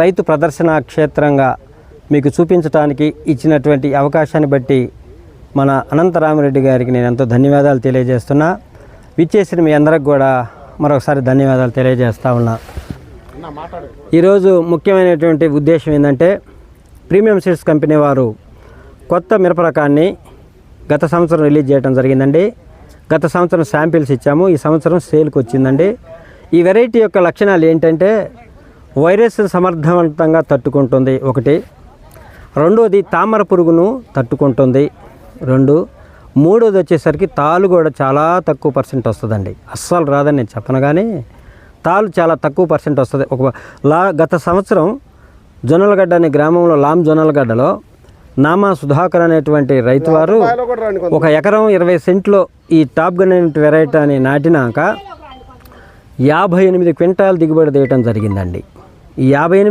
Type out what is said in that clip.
రైతు ప్రదర్శన క్షేత్రంగా మీకు చూపించడానికి ఇచ్చినటువంటి అవకాశాన్ని బట్టి మన అనంతరామిరెడ్డి గారికి నేను ఎంతో ధన్యవాదాలు తెలియజేస్తున్నా. విచ్చేసిన మీ అందరికి కూడా మరొకసారి ధన్యవాదాలు తెలియజేస్తా ఉన్నా. ఈరోజు ముఖ్యమైనటువంటి ఉద్దేశం ఏంటంటే, ప్రీమియం సీడ్స్ కంపెనీ వారు కొత్త మిరప రకాన్ని గత సంవత్సరం రిలీజ్ చేయడం జరిగిందండి. గత సంవత్సరం శాంపిల్స్ ఇచ్చాము, ఈ సంవత్సరం సేల్కి వచ్చిందండి. ఈ వెరైటీ యొక్క లక్షణాలు ఏంటంటే, వైరస్ సమర్థవంతంగా తట్టుకుంటుంది ఒకటి, రెండోది తామర పురుగును తట్టుకుంటుంది రెండు, మూడోది వచ్చేసరికి తాలు కూడా చాలా తక్కువ పర్సెంట్ వస్తుందండి. అస్సలు రాదని నేను చెప్పను, కానీ తాలు చాలా తక్కువ పర్సెంట్ వస్తుంది. గత సంవత్సరం జొన్నలగడ్డ అనే గ్రామంలో జొన్నలగడ్డలో నామా సుధాకర్ అనేటువంటి రైతు వారు 1 ఎకరం 20 సెంట్లో ఈ టాప్ గన్ వెరైటీ అని నాటినాక 58 క్వింటాల్ దిగుబడి తీయటం జరిగిందండి. ఈ 58